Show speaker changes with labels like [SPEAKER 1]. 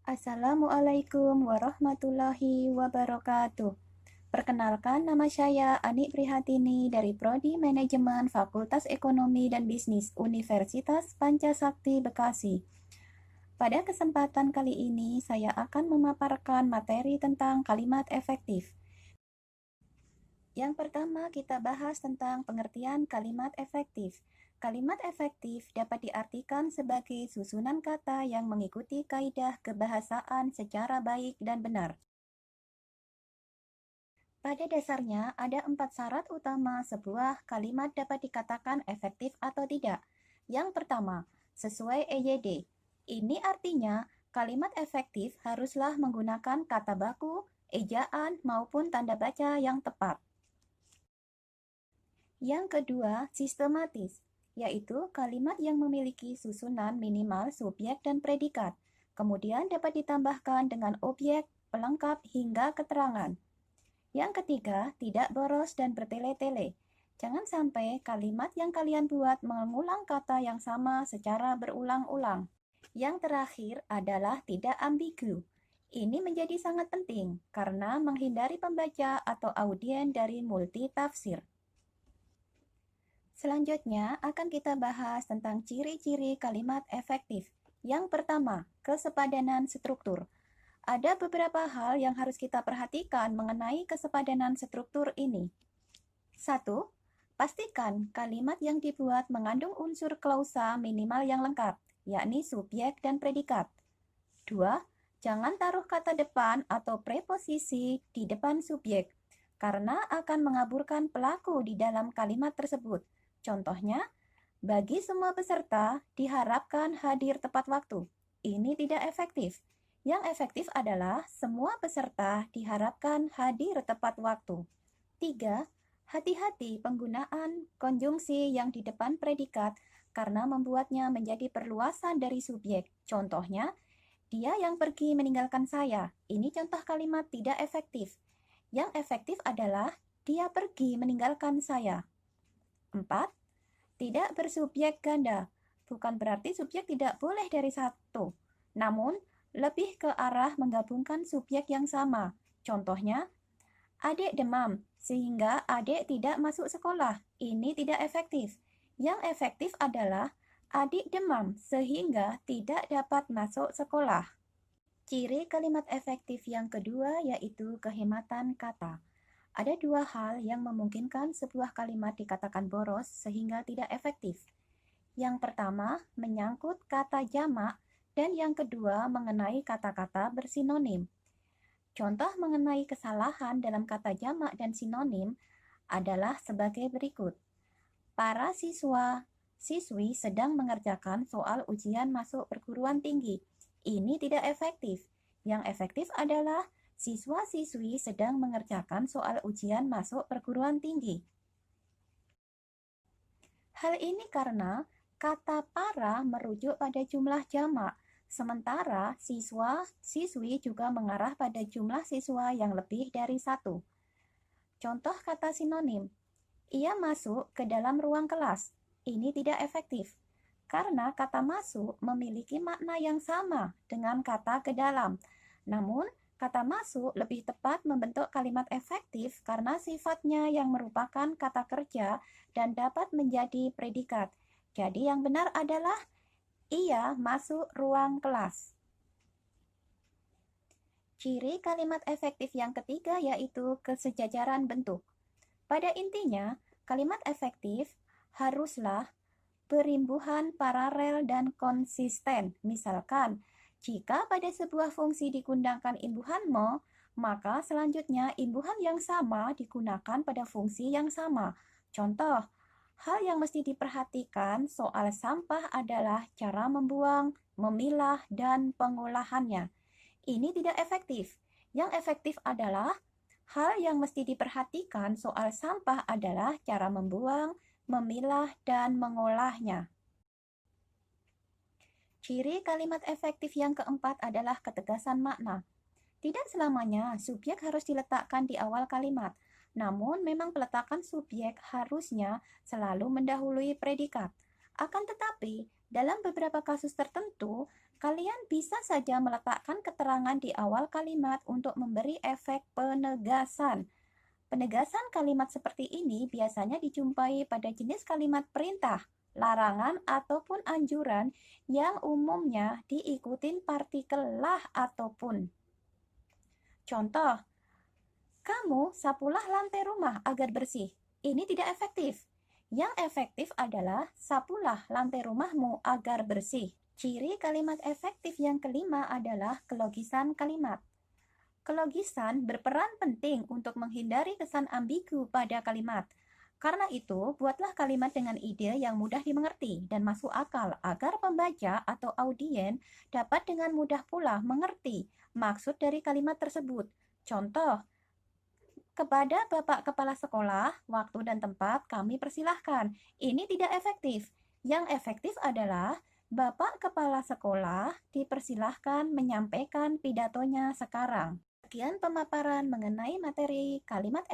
[SPEAKER 1] Assalamualaikum warahmatullahi wabarakatuh. Perkenalkan, nama saya Ani Prihatini dari Prodi Manajemen Fakultas Ekonomi dan Bisnis Universitas Pancasakti Bekasi. Pada kesempatan kali ini, saya akan memaparkan materi tentang kalimat efektif. Yang pertama, kita bahas tentang pengertian kalimat efektif. Kalimat efektif dapat diartikan sebagai susunan kata yang mengikuti kaidah kebahasaan secara baik dan benar. Pada dasarnya, ada 4 syarat utama sebuah kalimat dapat dikatakan efektif atau tidak. Yang pertama, sesuai EYD. Ini artinya, kalimat efektif haruslah menggunakan kata baku, ejaan, maupun tanda baca yang tepat. Yang kedua, sistematis, yaitu kalimat yang memiliki susunan minimal subjek dan predikat, kemudian dapat ditambahkan dengan objek, pelengkap, hingga keterangan. Yang ketiga, tidak boros dan bertele-tele. Jangan sampai kalimat yang kalian buat mengulang kata yang sama secara berulang-ulang. Yang terakhir adalah tidak ambigu. Ini menjadi sangat penting karena menghindari pembaca atau audien dari multitafsir. Selanjutnya akan kita bahas tentang ciri-ciri kalimat efektif. Yang pertama, kesepadanan struktur. Ada beberapa hal yang harus kita perhatikan mengenai kesepadanan struktur ini. 1. Pastikan kalimat yang dibuat mengandung unsur klausa minimal yang lengkap, yakni subjek dan predikat. 2. Jangan taruh kata depan atau preposisi di depan subjek, karena akan mengaburkan pelaku di dalam kalimat tersebut. Contohnya, bagi semua peserta diharapkan hadir tepat waktu. Ini tidak efektif. Yang efektif adalah semua peserta diharapkan hadir tepat waktu. 3. Hati-hati penggunaan konjungsi yang di depan predikat karena membuatnya menjadi perluasan dari subjek. Contohnya, dia yang pergi meninggalkan saya. Ini contoh kalimat tidak efektif. Yang efektif adalah dia pergi meninggalkan saya. 4. Tidak bersubjek ganda. Bukan berarti subjek tidak boleh dari satu, namun lebih ke arah menggabungkan subjek yang sama. Contohnya, adik demam, sehingga adik tidak masuk sekolah. Ini tidak efektif. Yang efektif adalah adik demam, sehingga tidak dapat masuk sekolah. Ciri kalimat efektif yang kedua yaitu kehematan kata. Ada dua hal yang memungkinkan sebuah kalimat dikatakan boros sehingga tidak efektif. Yang pertama, menyangkut kata jamak, dan yang kedua mengenai kata-kata bersinonim. Contoh mengenai kesalahan dalam kata jamak dan sinonim adalah sebagai berikut. Para siswi sedang mengerjakan soal ujian masuk perguruan tinggi. Ini tidak efektif. Yang efektif adalah siswa-siswi sedang mengerjakan soal ujian masuk perguruan tinggi. Hal ini karena kata para merujuk pada jumlah jamak, sementara siswa-siswi juga mengarah pada jumlah siswa yang lebih dari satu. Contoh kata sinonim, ia masuk ke dalam ruang kelas. Ini tidak efektif, karena kata masuk memiliki makna yang sama dengan kata ke dalam. Namun, kata masuk lebih tepat membentuk kalimat efektif karena sifatnya yang merupakan kata kerja dan dapat menjadi predikat. Jadi yang benar adalah ia masuk ruang kelas. Ciri kalimat efektif yang ketiga yaitu kesejajaran bentuk. Pada intinya, kalimat efektif haruslah berimbuhan paralel dan konsisten. Misalkan, jika pada sebuah fungsi digunakan imbuhan mo, maka selanjutnya imbuhan yang sama digunakan pada fungsi yang sama. Contoh, hal yang mesti diperhatikan soal sampah adalah cara membuang, memilah, dan pengolahannya. Ini tidak efektif. Yang efektif adalah hal yang mesti diperhatikan soal sampah adalah cara membuang, memilah, dan mengolahnya. Ciri kalimat efektif yang keempat adalah ketegasan makna. Tidak selamanya subjek harus diletakkan di awal kalimat, namun memang peletakan subjek harusnya selalu mendahului predikat. Akan tetapi, dalam beberapa kasus tertentu, Kalian bisa saja meletakkan keterangan di awal kalimat untuk memberi efek penegasan. Penegasan kalimat seperti ini biasanya dijumpai pada jenis kalimat perintah, larangan, ataupun anjuran yang umumnya diikutin partikel lah ataupun. Contoh, kamu sapulah lantai rumah agar bersih. Ini tidak efektif. Yang efektif adalah sapulah lantai rumahmu agar bersih. Ciri kalimat efektif yang kelima adalah kelogisan kalimat. Kelogisan berperan penting untuk menghindari kesan ambigu pada kalimat. Karena itu, buatlah kalimat dengan ide yang mudah dimengerti dan masuk akal agar pembaca atau audien dapat dengan mudah pula mengerti maksud dari kalimat tersebut. Contoh, kepada Bapak Kepala Sekolah, waktu dan tempat kami persilahkan. Ini tidak efektif. Yang efektif adalah Bapak Kepala Sekolah dipersilahkan menyampaikan pidatonya sekarang. Sekian pemaparan mengenai materi kalimat